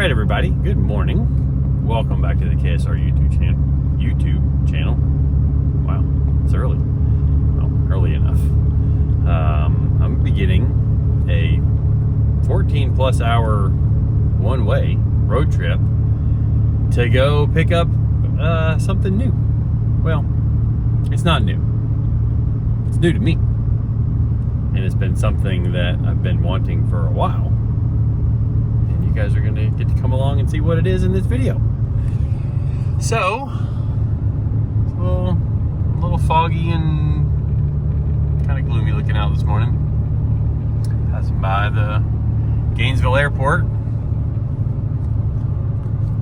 right, everybody. Good morning. Welcome back to the KSR YouTube channel. Wow, it's early. Well, early enough. I'm gonna be getting a 14+ hour one-way road trip to go pick up something new. Well, it's not new. It's new to me, and it's been something that I've been wanting for a while. You guys are going to get to come along and see what it is in this video. So, it's a little foggy and kind of gloomy looking out this morning. Passing by the Gainesville airport.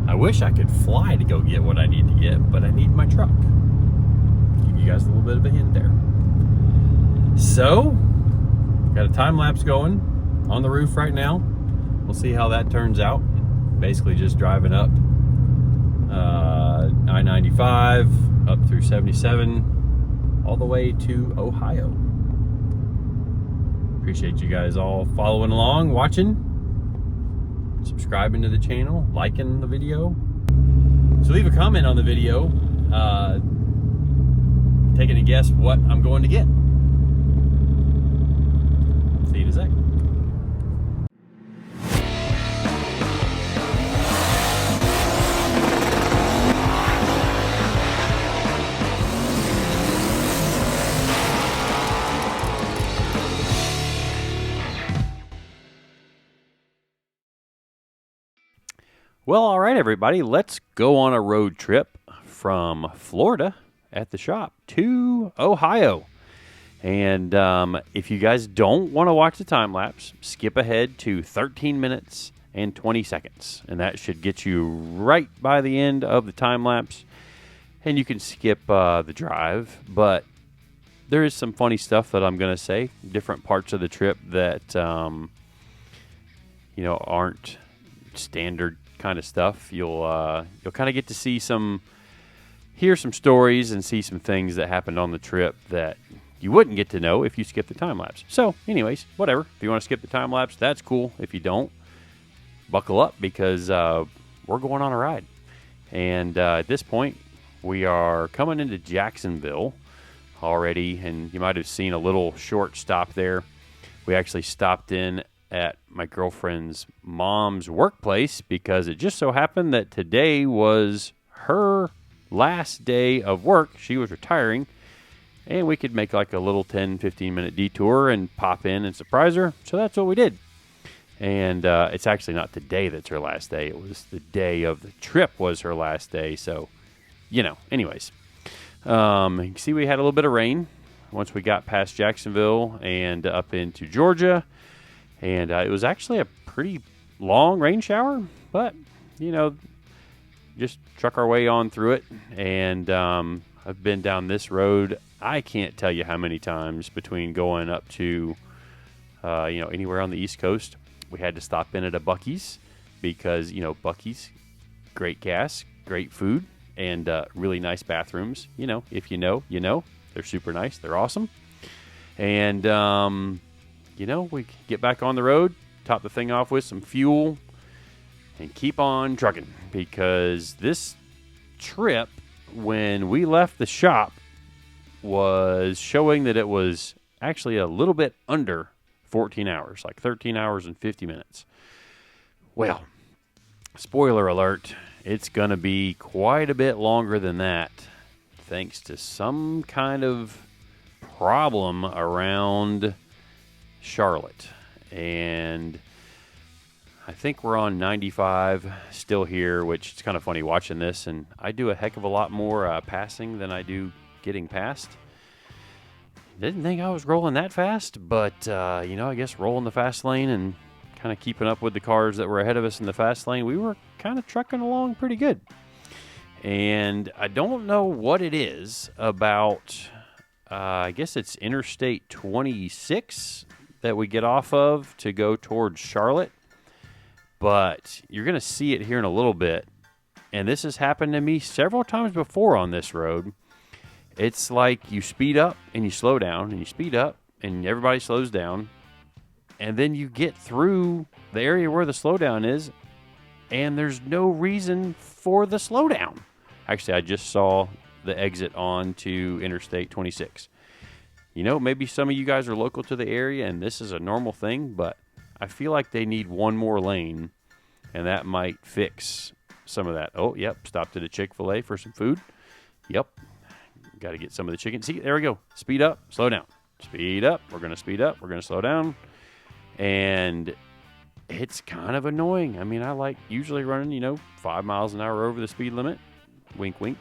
I wish I could fly to go get what I need to get, but I need my truck. Give you guys a little bit of a hint there. So, got a time lapse going on the roof right now. We'll see how that turns out. Basically just driving up I-95 up through 77 all the way to Ohio. Appreciate you guys all following along, watching, subscribing to the channel, liking the video. So leave a comment on the video, taking a guess what I'm going to get. See you in a sec. Well, all right, everybody, let's go on a road trip from Florida at the shop to Ohio. And if you guys don't want to watch the time lapse, skip ahead to 13 minutes and 20 seconds. And that should get you right by the end of the time lapse. And you can skip the drive. But there is some funny stuff that I'm going to say. Different parts of the trip that, aren't standard kind of stuff. You'll kind of get to see hear some stories and see some things that happened on the trip that you wouldn't get to know if you skip the time lapse. So anyways, whatever. If you want to skip the time lapse, that's cool. If you don't, buckle up because we're going on a ride. And at this point, we are coming into Jacksonville already, and you might have seen a little short stop there. We actually stopped in at my girlfriend's mom's workplace because it just so happened that today was her last day of work. She was retiring, and we could make like a little 10-15 minute detour and pop in and surprise her. So that's what we did. And it's actually not today that's her last day. It was the day of the trip was her last day. So, anyways. You can see we had a little bit of rain once we got past Jacksonville and up into Georgia. And it was actually a pretty long rain shower, but, just truck our way on through it. And I've been down this road, I can't tell you how many times between going up to, anywhere on the East Coast. We had to stop in at a Buc-ee's because, Buc-ee's, great gas, great food, and really nice bathrooms. If you know, they're super nice. They're awesome. And, we get back on the road, top the thing off with some fuel, and keep on trucking. Because this trip, when we left the shop, was showing that it was actually a little bit under 14 hours, like 13 hours and 50 minutes. Well, spoiler alert, it's going to be quite a bit longer than that, thanks to some kind of problem around Charlotte. And I think we're on 95 still here, which is kind of funny watching this. And I do a heck of a lot more passing than I do getting past. Didn't think I was rolling that fast, but, I guess rolling the fast lane and kind of keeping up with the cars that were ahead of us in the fast lane, we were kind of trucking along pretty good. And I don't know what it is about, I guess it's Interstate 26 that we get off of to go towards Charlotte. But you're going to see it here in a little bit. And this has happened to me several times before on this road. It's like you speed up and you slow down, and you speed up and everybody slows down. And then you get through the area where the slowdown is, and there's no reason for the slowdown. Actually, I just saw the exit onto Interstate 26. You know, maybe some of you guys are local to the area and this is a normal thing, but I feel like they need one more lane, and that might fix some of that. Oh, yep, stopped at a Chick-fil-A for some food. Yep, got to get some of the chicken. See, there we go. Speed up, slow down. Speed up, we're going to speed up, we're going to slow down. And it's kind of annoying. I mean, I like usually running, 5 miles an hour over the speed limit. Wink, wink.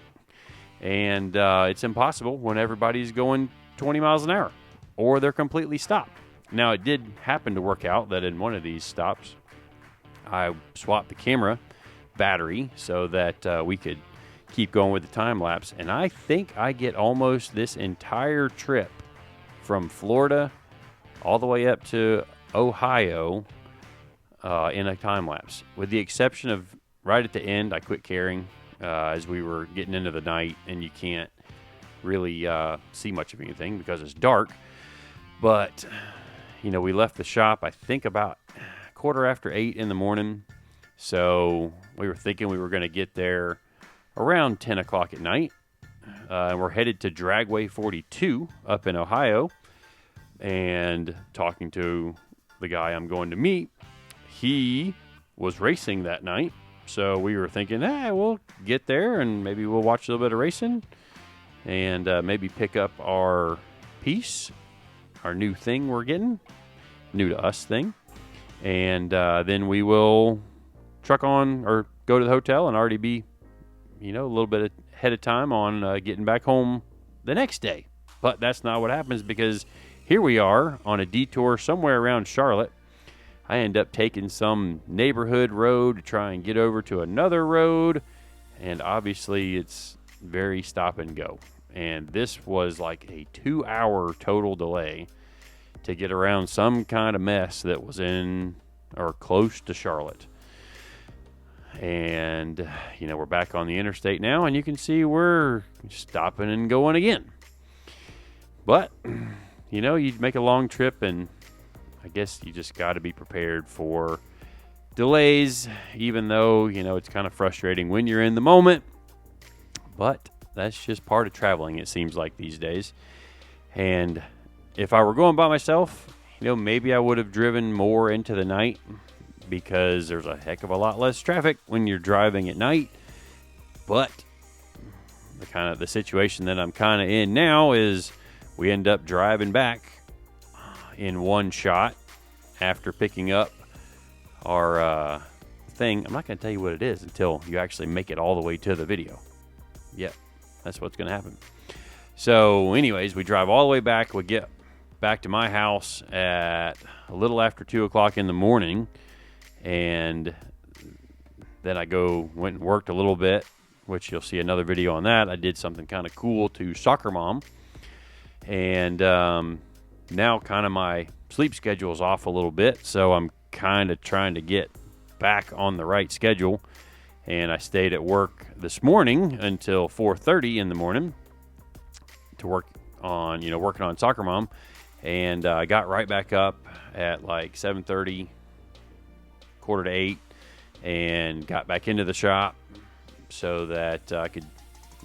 And it's impossible when everybody's going 20 miles an hour or they're completely stopped. Now, it did happen to work out that in one of these stops, I swapped the camera battery so that we could keep going with the time lapse. And I think I get almost this entire trip from Florida all the way up to Ohio in a time lapse, with the exception of right at the end. I quit caring as we were getting into the night, and you can't really see much of anything because it's dark. But we left the shop, I think, about 8:15 in the morning. So we were thinking we were going to get there around 10 o'clock at night. And we're headed to Dragway 42 up in Ohio. And talking to the guy I'm going to meet, he was racing that night. So we were thinking, we'll get there and maybe we'll watch a little bit of racing and maybe pick up our piece, our new thing we're getting, new to us thing. And then we will truck on or go to the hotel and already be, a little bit ahead of time on getting back home the next day. But that's not what happens, because here we are on a detour somewhere around Charlotte. I end up taking some neighborhood road to try and get over to another road. And obviously it's very stop and go. And this was like a 2-hour total delay to get around some kind of mess that was in or close to Charlotte. And, we're back on the interstate now, and you can see we're stopping and going again. But, you'd make a long trip, and I guess you just got to be prepared for delays, even though, it's kind of frustrating when you're in the moment. But that's just part of traveling, it seems like these days. And if I were going by myself, maybe I would have driven more into the night, because there's a heck of a lot less traffic when you're driving at night. But the situation that I'm kind of in now is we end up driving back in one shot after picking up our thing. I'm not going to tell you what it is until you actually make it all the way to the video. Yep, that's what's going to happen. So anyways, we drive all the way back. We get back to my house at a little after 2 o'clock in the morning. And then I went and worked a little bit, which you'll see another video on that. I did something kind of cool to Soccer Mom. And now kind of my sleep schedule is off a little bit. So I'm kind of trying to get back on the right schedule. And I stayed at work this morning until 4:30 in the morning to work on, working on Soccer Mom. And I got right back up at like 7:30. 7:45, and got back into the shop so that I could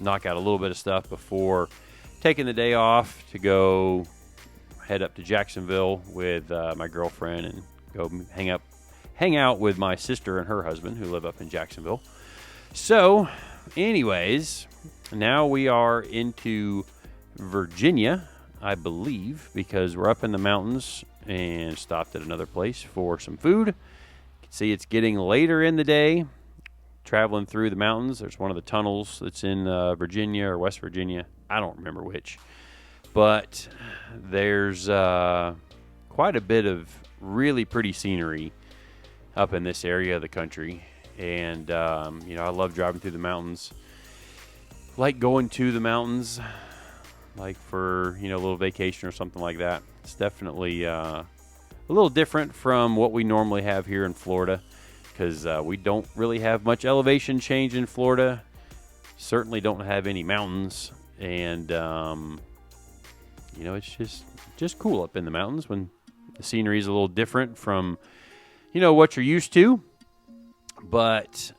knock out a little bit of stuff before taking the day off to go head up to Jacksonville with my girlfriend and go hang out with my sister and her husband who live up in Jacksonville. So anyways, now we are into Virginia, I believe, because we're up in the mountains and stopped at another place for some food. See, it's getting later in the day, traveling through the mountains. There's one of the tunnels that's in Virginia or West Virginia. I don't remember which. But there's quite a bit of really pretty scenery up in this area of the country. And, I love driving through the mountains. Like going to the mountains, like for, a little vacation or something like that. It's definitely a little different from what we normally have here in Florida, because we don't really have much elevation change in Florida. Certainly don't have any mountains, and it's just cool up in the mountains when the scenery is a little different from what you're used to. But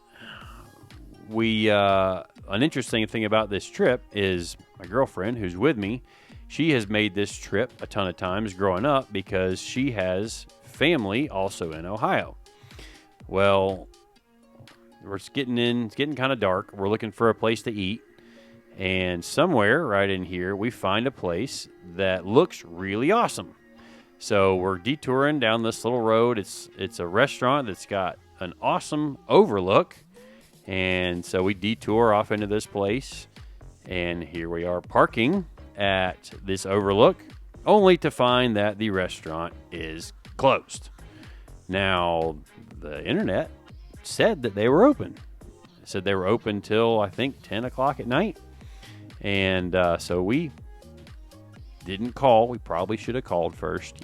an interesting thing about this trip is my girlfriend, who's with me, she has made this trip a ton of times growing up because she has family also in Ohio. Well, it's getting kind of dark. We're looking for a place to eat. And somewhere right in here, we find a place that looks really awesome. So we're detouring down this little road. It's a restaurant that's got an awesome overlook. And so we detour off into this place. And here we are parking at this overlook, only to find that the restaurant is closed. Now, the internet said that they were open. It said they were open till, I think, 10 o'clock at night. And so we didn't call. We probably should have called first,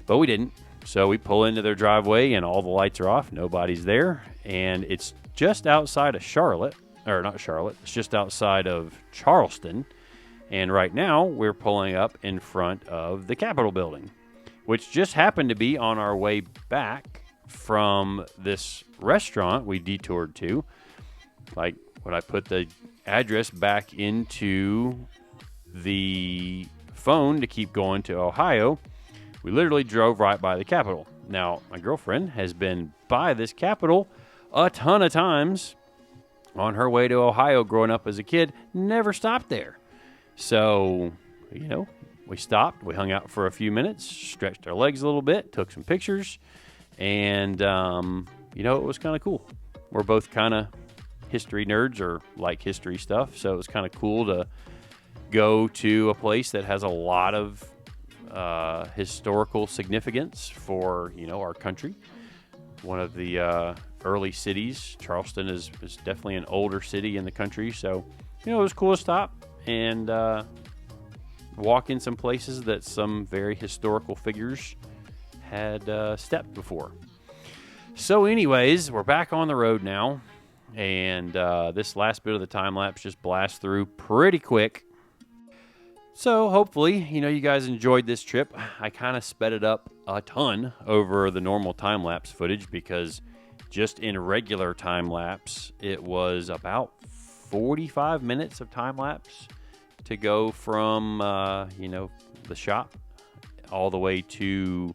but we didn't. So we pull into their driveway and all the lights are off. Nobody's there. And it's just outside of Charlotte, or not Charlotte. It's just outside of Charleston. And right now we're pulling up in front of the Capitol building, which just happened to be on our way back from this restaurant we detoured to. Like, when I put the address back into the phone to keep going to Ohio, we literally drove right by the Capitol. Now, my girlfriend has been by this Capitol a ton of times on her way to Ohio growing up as a kid, never stopped there. So, we stopped, we hung out for a few minutes, stretched our legs a little bit, took some pictures, and, it was kind of cool. We're both kind of history nerds or like history stuff, so it was kind of cool to go to a place that has a lot of historical significance for our country. One of the early cities. Charleston is definitely an older city in the country, so it was cool to stop and walk in some places that some very historical figures had stepped before. So anyways, we're back on the road now. And this last bit of the time lapse just blasts through pretty quick. So hopefully, you guys enjoyed this trip. I kind of sped it up a ton over the normal time lapse footage because just in regular time lapse, it was about 45 minutes of time lapse to go from, the shop all the way to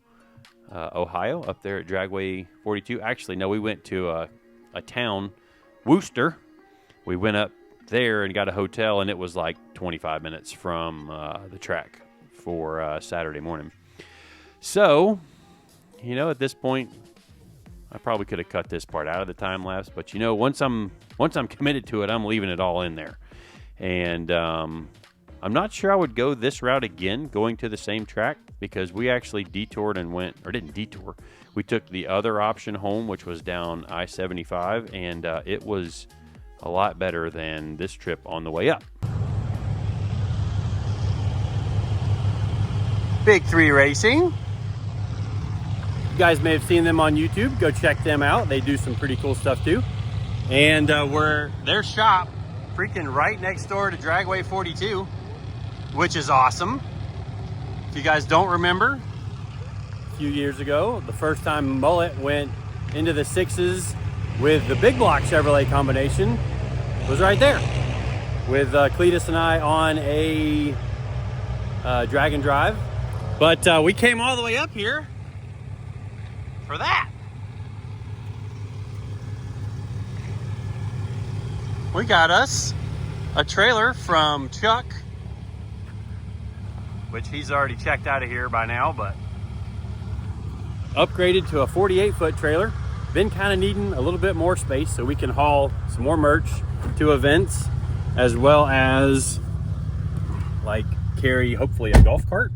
Ohio up there at Dragway 42. Actually, no, we went to a town, Wooster. We went up there and got a hotel, and it was like 25 minutes from the track for Saturday morning. So, at this point, I probably could have cut this part out of the time lapse, but once I'm committed to it, I'm leaving it all in there. And I'm not sure I would go this route again, going to the same track, because we actually detoured and didn't detour. We took the other option home, which was down I-75, and it was a lot better than this trip on the way up. Big 3 Racing. You guys may have seen them on YouTube. Go check them out. They do some pretty cool stuff too. And we're their shop freaking right next door to Dragway 42, which is awesome. If you guys don't remember, a few years ago, the first time Mullet went into the 6s with the big block Chevrolet combination was right there with Cletus and I on a drag and drive. But we came all the way up here for that. We got us a trailer from Chuck, which he's already checked out of here by now, but upgraded to a 48-foot trailer. Been kind of needing a little bit more space so we can haul some more merch to events, as well as like carry hopefully a golf cart.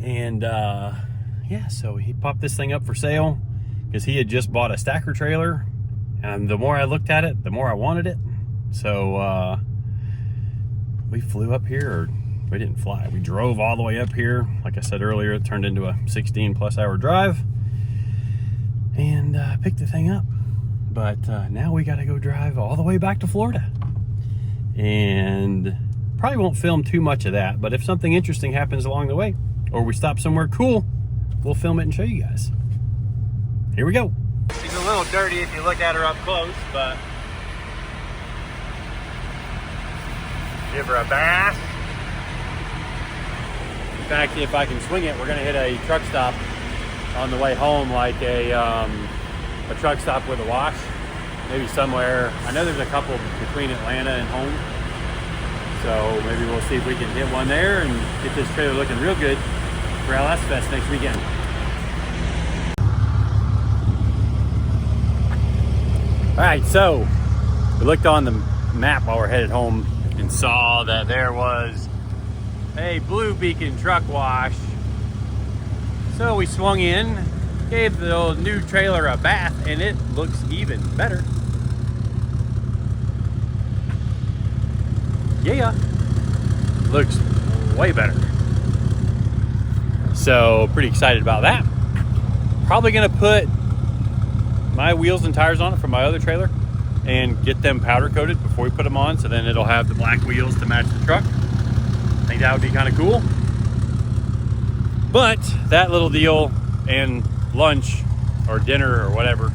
And yeah, so he popped this thing up for sale because he had just bought a stacker trailer, and the more I looked at it, the more I wanted it. So we flew up here, or we didn't fly, we drove all the way up here. Like I said earlier, it turned into a 16+ hour drive, and picked the thing up. But now we got to go drive all the way back to Florida, and probably won't film too much of that, but if something interesting happens along the way, or we stop somewhere cool, we'll film it and show you guys. Here we go. He's a little dirty if you look at her up close, but give her a bath. In fact, if I can swing it, we're gonna hit a truck stop on the way home, like a truck stop with a wash, maybe somewhere. I know there's a couple between Atlanta and home, so maybe we'll see if we can hit one there and get this trailer looking real good for LS Fest next weekend. All right, so we looked on the map while we're headed home and saw that there was a Blue Beacon truck wash. So we swung in, gave the old new trailer a bath, and it looks even better. Yeah, looks way better. So pretty excited about that. Probably gonna put my wheels and tires on it from my other trailer and get them powder coated before we put them on, so then it'll have the black wheels to match the truck. I think that would be kind of cool. But that little deal and lunch or dinner or whatever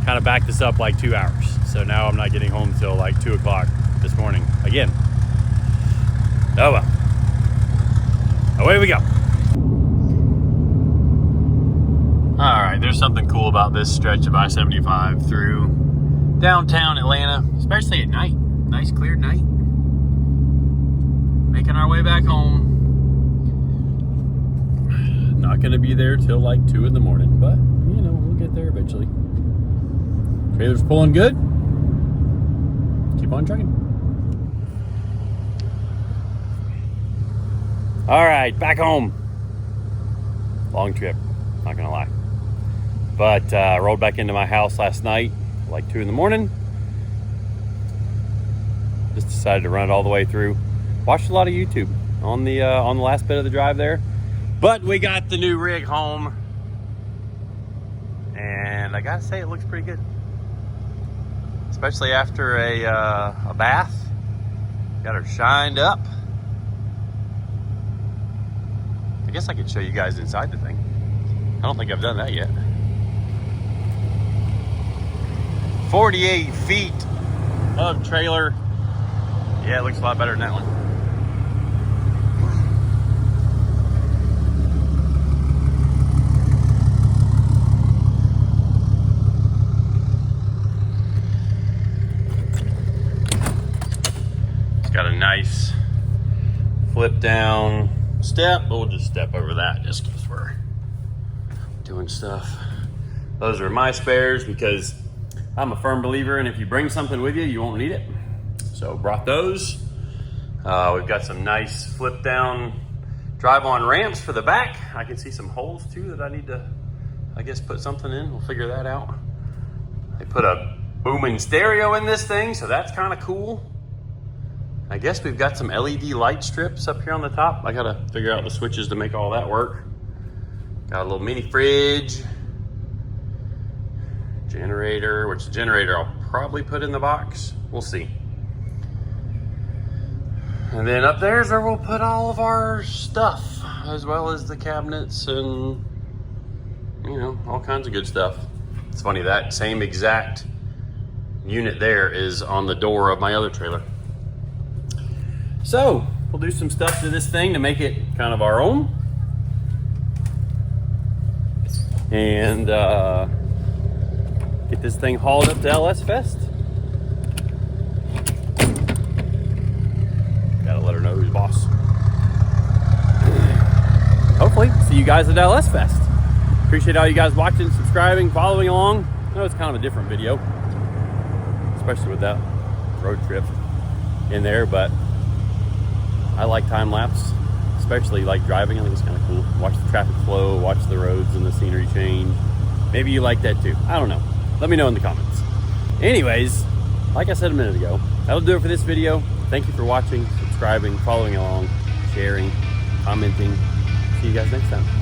kind of backed us up like 2 hours. So now I'm not getting home till like 2 o'clock this morning again. Oh well. Away we go. All right, there's something cool about this stretch of I-75 through downtown Atlanta, especially at night. Nice clear night. Making our way back home. Not gonna be there till like 2 in the morning, but you know, we'll get there eventually. Trailer's pulling good. Keep on trucking. All right, back home. Long trip, not gonna lie. But I rolled back into my house last night, like 2 in the morning. Just decided to run it all the way through. Watched a lot of YouTube on the last bit of the drive there. But we got the new rig home, and I gotta say it looks pretty good. Especially after a bath. Got her shined up. I guess I could show you guys inside the thing. I don't think I've done that yet. 48 feet of trailer. Yeah, it looks a lot better than that one. It's got a nice flip down step, but we'll just step over that just because we're doing stuff. Those are my spares because I'm a firm believer in if you bring something with you, you won't need it. So brought those. We've got some nice flip down drive on ramps for the back. I can see some holes too that I need to, I guess, put something in. We'll figure that out. They put a booming stereo in this thing, so that's kind of cool. I guess we've got some LED light strips up here on the top. I gotta figure out the switches to make all that work. Got a little mini fridge. Generator, which the generator I'll probably put in the box. We'll see. And then up there's where we'll put all of our stuff, as well as the cabinets and, you know, all kinds of good stuff. It's funny, that same exact unit there is on the door of my other trailer. So we'll do some stuff to this thing to make it kind of our own. And get this thing hauled up to LS Fest. Gotta let her know who's boss. Hopefully, see you guys at LS Fest. Appreciate all you guys watching, subscribing, following along. I know it's kind of a different video, especially with that road trip in there, but I like time lapse, especially like driving. I think it's kind of cool. Watch the traffic flow, watch the roads and the scenery change. Maybe you like that too. I don't know. Let me know in the comments. Anyways, like I said a minute ago, that'll do it for this video. Thank you for watching, subscribing, following along, sharing, commenting. See you guys next time.